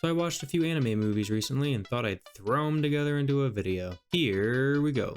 So I watched a few anime movies recently and thought I'd throw them together into a video. Here we go.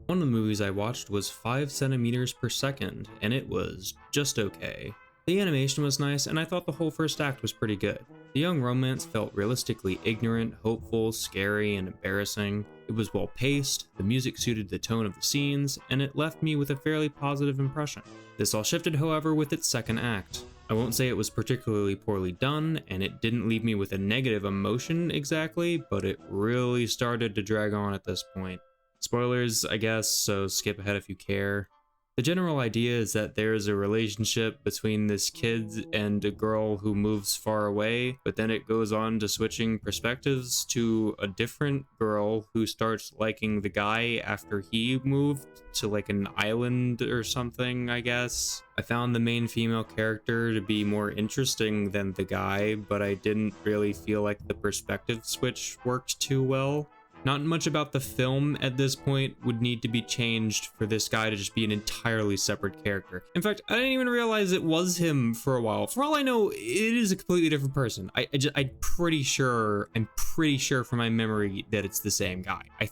One of the movies I watched was 5 centimeters per second, and it was just okay. The animation was nice, and I thought the whole first act was pretty good. The young romance felt realistically ignorant, hopeful, scary, and embarrassing. It was well paced, the music suited the tone of the scenes, and it left me with a fairly positive impression. This all shifted, however, with its second act. I won't say it was particularly poorly done, and it didn't leave me with a negative emotion exactly, but it really started to drag on at this point. Spoilers, I guess, so skip ahead if you care. The general idea is that there is a relationship between this kid and a girl who moves far away, but then it goes on to switching perspectives to a different girl who starts liking the guy after he moved to like an island or something, I guess. I found the main female character to be more interesting than the guy, but I didn't really feel like the perspective switch worked too well. Not much about the film at this point would need to be changed for this guy to just be an entirely separate character. In fact, I didn't even realize it was him for a while. For all I know, it is a completely different person. I'm pretty sure from my memory that it's the same guy. I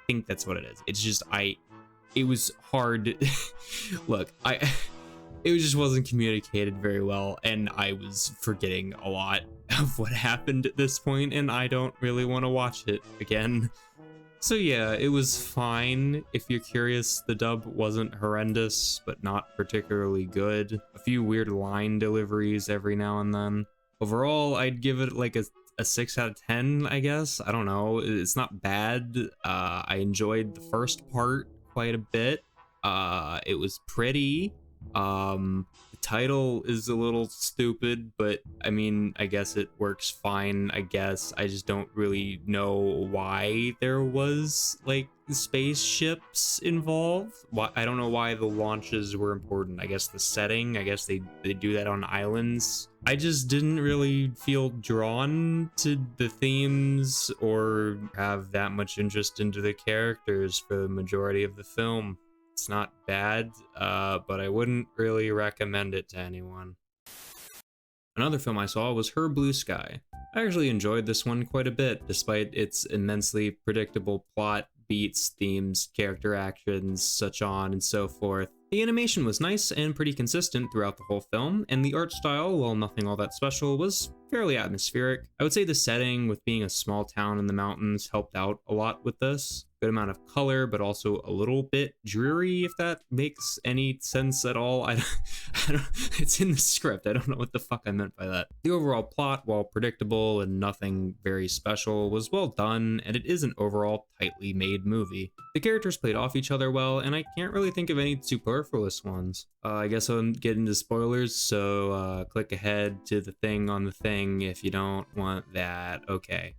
think that's what it is. It's just, it was hard. Look, it just wasn't communicated very well, and I was forgetting a lot of what happened at this point, and I don't really want to watch it again. So yeah, it was fine. If you're curious, the dub wasn't horrendous, but not particularly good. A few weird line deliveries every now and then. Overall, I'd give it like a 6 out of 10, I guess. I don't know. It's not bad. I enjoyed the first part quite a bit. It was pretty. The title is a little stupid, but I mean, I guess it works fine. I guess I just don't really know why there was like spaceships involved. I don't know why the launches were important. I guess the setting, I guess they do that on islands. I just didn't really feel drawn to the themes or have that much interest into the characters for the majority of the film. It's not bad, but I wouldn't really recommend it to anyone. Another film I saw was Her Blue Sky. I actually enjoyed this one quite a bit, despite its immensely predictable plot, beats, themes, character actions, such on and so forth. The animation was nice and pretty consistent throughout the whole film, and the art style, while nothing all that special, was fairly atmospheric. I would say the setting, with being a small town in the mountains, helped out a lot with this. Good amount of color, but also a little bit dreary, if that makes any sense at all. I don't, it's in the script. I don't know what the fuck I meant by that. The overall plot, while predictable and nothing very special, was well done, and it is an overall tightly made movie. The characters played off each other well, and I can't really think of any superfluous ones. I guess I'll get into spoilers, so click ahead to the thing on the thing if you don't want that. Okay.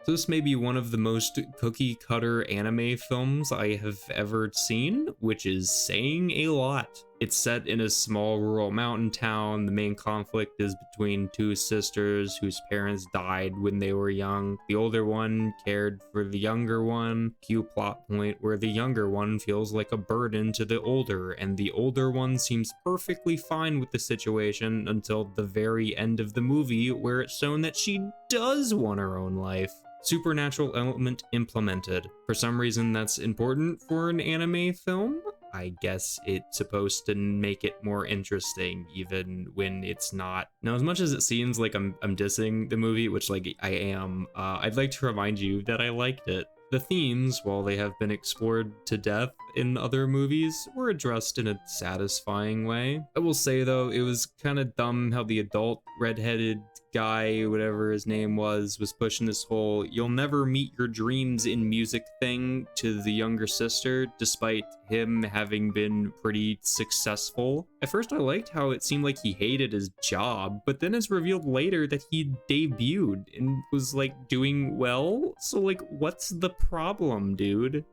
So this may be one of the most cookie-cutter anime films I have ever seen, which is saying a lot. It's set in a small rural mountain town. The main conflict is between two sisters whose parents died when they were young. The older one cared for the younger one. Cue plot point where the younger one feels like a burden to the older, and the older one seems perfectly fine with the situation until the very end of the movie, where it's shown that she does want her own life. Supernatural element implemented. For some reason that's important for an anime film. I guess it's supposed to make it more interesting even when it's not. Now, as much as it seems like I'm dissing the movie, which like I am, I'd like to remind you that I liked it. The themes, while they have been explored to death in other movies, were addressed in a satisfying way. I will say though, it was kind of dumb how the adult redheaded guy, whatever his name was pushing this whole "you'll never meet your dreams in music" thing to the younger sister, despite him having been pretty successful. At first I liked how it seemed like he hated his job, but then it's revealed later that he debuted and was like doing well, so like what's the problem, dude?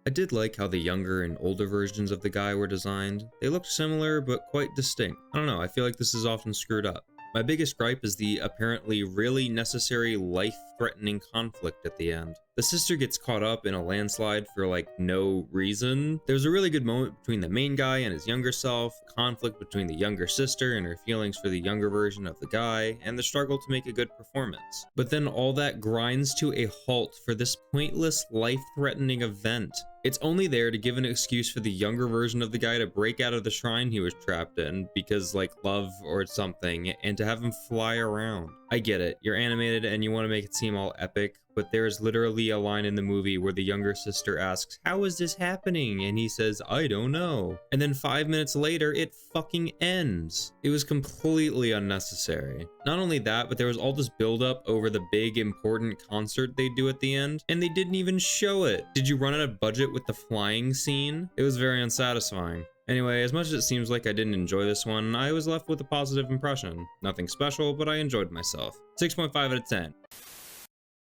I did like how the younger and older versions of the guy were designed. They looked similar but quite distinct. I don't know, I feel like this is often screwed up. My biggest gripe is the apparently really necessary life-threatening conflict at the end. The sister gets caught up in a landslide for like no reason. There's a really good moment between the main guy and his younger self, conflict between the younger sister and her feelings for the younger version of the guy, and the struggle to make a good performance. But then all that grinds to a halt for this pointless life-threatening event. It's only there to give an excuse for the younger version of the guy to break out of the shrine he was trapped in because like love or something, and to have him fly around. I get it, you're animated and you want to make it seem all epic, but there's literally a line in the movie where the younger sister asks, "How is this happening?" And he says, "I don't know." And then 5 minutes later, it fucking ends. It was completely unnecessary. Not only that, but there was all this buildup over the big important concert they do at the end, and they didn't even show it. Did you run out of budget with the flying scene? It was very unsatisfying. Anyway, as much as it seems like I didn't enjoy this one, I was left with a positive impression. Nothing special, but I enjoyed myself. 6.5 out of 10.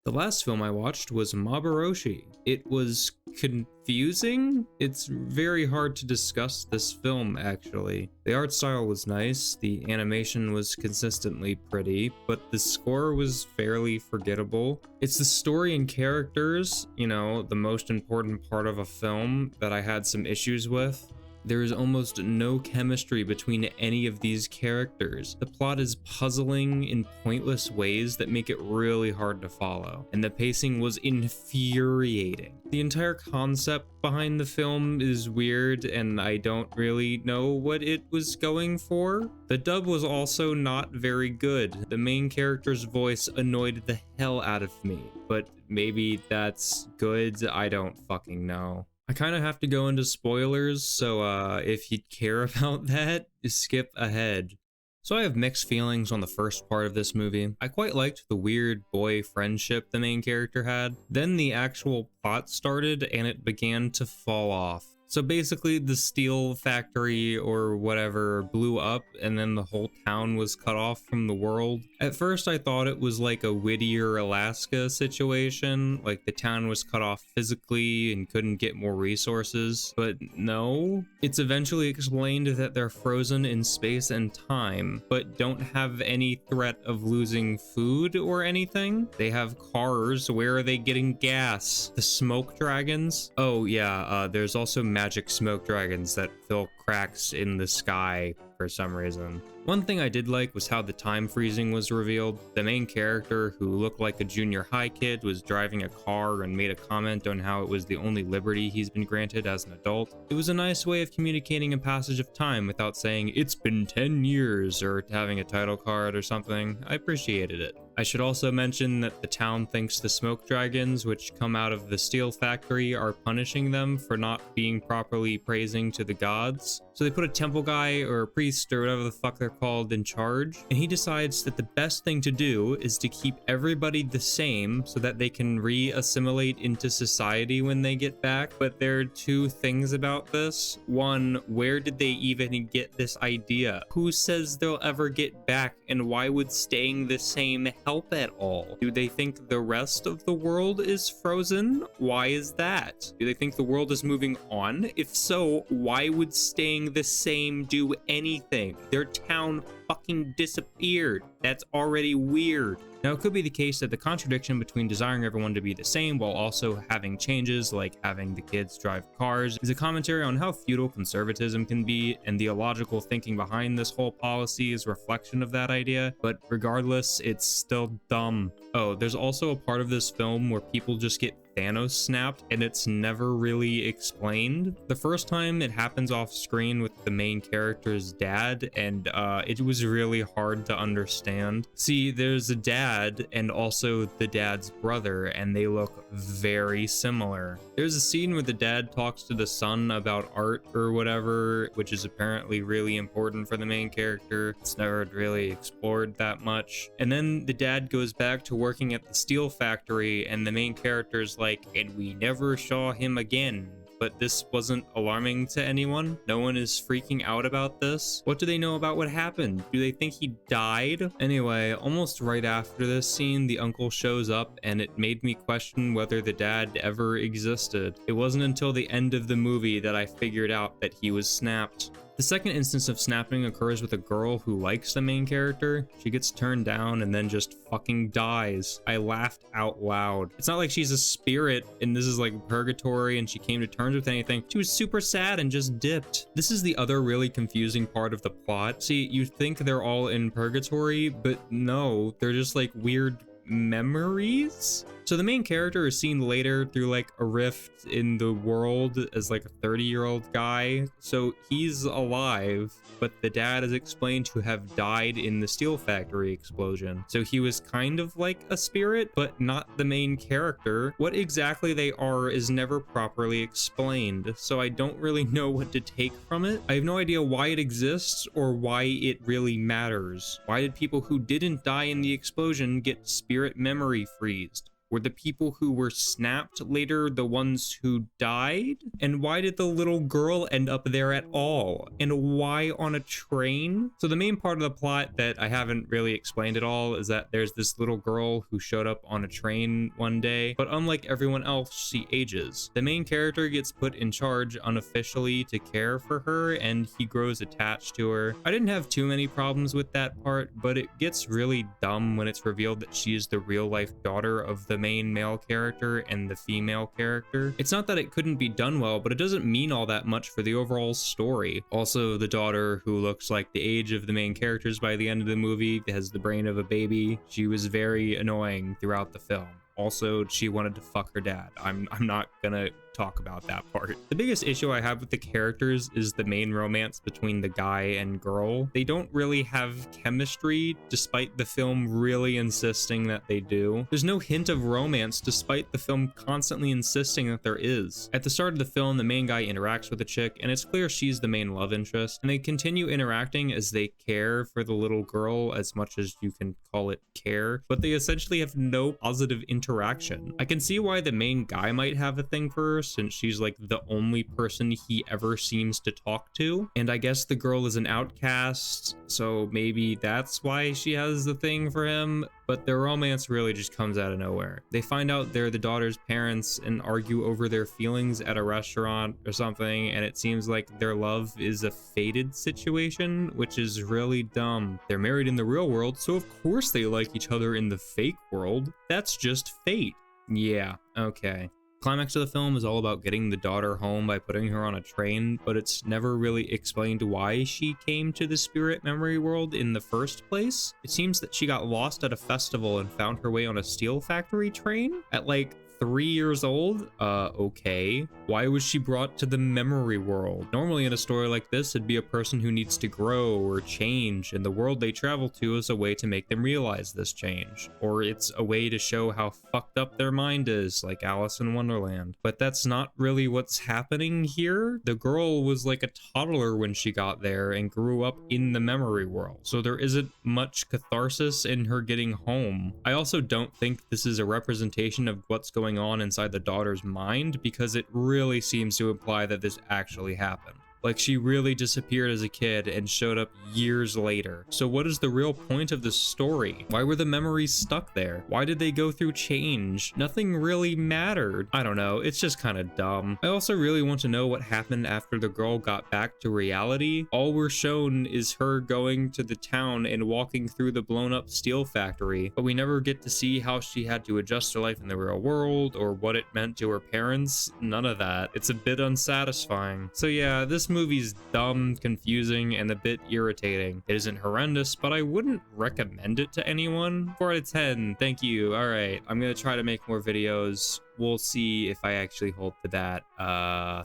The last film I watched was Maboroshi. It was confusing? It's very hard to discuss this film, actually. The art style was nice, the animation was consistently pretty, but the score was fairly forgettable. It's the story and characters, you know, the most important part of a film, that I had some issues with. There is almost no chemistry between any of these characters. The plot is puzzling in pointless ways that make it really hard to follow, and the pacing was infuriating. The entire concept behind the film is weird, and I don't really know what it was going for. The dub was also not very good. The main character's voice annoyed the hell out of me, but maybe that's good, I don't fucking know. I kind of have to go into spoilers, so if you care about that, just skip ahead. So I have mixed feelings on the first part of this movie. I quite liked the weird boy friendship the main character had. Then the actual plot started and it began to fall off. So basically the steel factory or whatever blew up and then the whole town was cut off from the world. At first I thought it was like a Whittier, Alaska situation, like the town was cut off physically and couldn't get more resources, but no. It's eventually explained that they're frozen in space and time, but don't have any threat of losing food or anything. They have cars, where are they getting gas? The smoke dragons? Oh yeah, there's also magic smoke dragons that fill cracks in the sky for some reason. One thing I did like was how the time freezing was revealed. The main character, who looked like a junior high kid, was driving a car and made a comment on how it was the only liberty he's been granted as an adult. It was a nice way of communicating a passage of time without saying, "It's been 10 years, or having a title card or something. I appreciated it. I should also mention that the town thinks the smoke dragons, which come out of the steel factory, are punishing them for not being properly praising to the gods. So they put a temple guy or a priest or whatever the fuck they're called in charge, and he decides that the best thing to do is to keep everybody the same so that they can re-assimilate into society when they get back. But there are two things about this. One, where did they even get this idea? Who says they'll ever get back, and why would staying the same help at all? Do they think the rest of the world is frozen? Why is that? Do they think the world is moving on? If so, why would staying the same do anything? Their town fucking disappeared. That's already weird. Now, it could be the case that the contradiction between desiring everyone to be the same while also having changes, like having the kids drive cars, is a commentary on how futile conservatism can be, and the illogical thinking behind this whole policy is a reflection of that idea, but regardless, it's still dumb. Oh, there's also a part of this film where people just get Thanos snapped, and it's never really explained. The first time it happens off screen with the main character's dad, and it was really hard to understand. See, there's a dad and also the dad's brother, and they look very similar. There's a scene where the dad talks to the son about art or whatever, which is apparently really important for the main character. It's never really explored that much. And then the dad goes back to working at the steel factory, and the main character's like, "And we never saw him again." But this wasn't alarming to anyone. No one is freaking out about this. What do they know about what happened? Do they think he died? Anyway, almost right after this scene, the uncle shows up, and it made me question whether the dad ever existed. It wasn't until the end of the movie that I figured out that he was snapped. The second instance of snapping occurs with a girl who likes the main character. She gets turned down and then just fucking dies. I laughed out loud. It's not like she's a spirit and this is like purgatory and she came to terms with anything. She was super sad and just dipped. This is the other really confusing part of the plot. See, you think they're all in purgatory, but no, they're just like weird memories. So the main character is seen later through like a rift in the world as like a 30-year-old guy. So he's alive, but the dad is explained to have died in the steel factory explosion. So he was kind of like a spirit, but not the main character. What exactly they are is never properly explained. So I don't really know what to take from it. I have no idea why it exists or why it really matters. Why did people who didn't die in the explosion get spirit memory freezed? Were the people who were snapped later the ones who died? And why did the little girl end up there at all? And why on a train? So the main part of the plot that I haven't really explained at all is that there's this little girl who showed up on a train one day, but unlike everyone else, she ages. The main character gets put in charge unofficially to care for her, and he grows attached to her. I didn't have too many problems with that part, but it gets really dumb when it's revealed that she is the real-life daughter of the main male character and the female character. It's not that it couldn't be done well, but it doesn't mean all that much for the overall story. Also, the daughter, who looks like the age of the main characters by the end of the movie, has the brain of a baby. She was very annoying throughout the film. Also, she wanted to fuck her dad. I'm not gonna talk about that part. The biggest issue I have with the characters is the main romance between the guy and girl. They don't really have chemistry, despite the film really insisting that they do. There's no hint of romance, despite the film constantly insisting that there is. At the start of the film, the main guy interacts with a chick, and it's clear she's the main love interest, and they continue interacting as they care for the little girl as much as you can call it care, but they essentially have no positive interaction. I can see why the main guy might have a thing for her, since she's like the only person he ever seems to talk to, and I guess the girl is an outcast, so maybe that's why she has the thing for him, but their romance really just comes out of nowhere. They find out they're the daughter's parents and argue over their feelings at a restaurant or something, and it seems like their love is a fated situation, which is really dumb. They're married in the real world, so of course they like each other in the fake world. That's just fate. Yeah, okay. Climax of the film is all about getting the daughter home by putting her on a train, but it's never really explained why she came to the spirit memory world in the first place. It seems that she got lost at a festival and found her way on a steel factory train at like 3 years old? Okay. Why was she brought to the memory world? Normally in a story like this, it'd be a person who needs to grow or change, and the world they travel to is a way to make them realize this change. Or it's a way to show how fucked up their mind is, like Alice in Wonderland. But that's not really what's happening here. The girl was like a toddler when she got there and grew up in the memory world, so there isn't much catharsis in her getting home. I also don't think this is a representation of what's going on inside the daughter's mind, because it really seems to imply that this actually happened. Like, she really disappeared as a kid and showed up years later. So what is the real point of this story? Why were the memories stuck there? Why did they go through change? Nothing really mattered. I don't know, it's just kind of dumb. I also really want to know what happened after the girl got back to reality. All we're shown is her going to the town and walking through the blown up steel factory, but we never get to see how she had to adjust her life in the real world or what it meant to her parents. None of that. It's a bit unsatisfying. So yeah, this movie's dumb, confusing, and a bit irritating. It isn't horrendous, but I wouldn't recommend it to anyone. 4 out of 10, thank you. All right, I'm gonna try to make more videos. We'll see if I actually hold to that.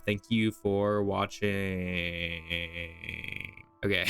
Thank you for watching. Okay.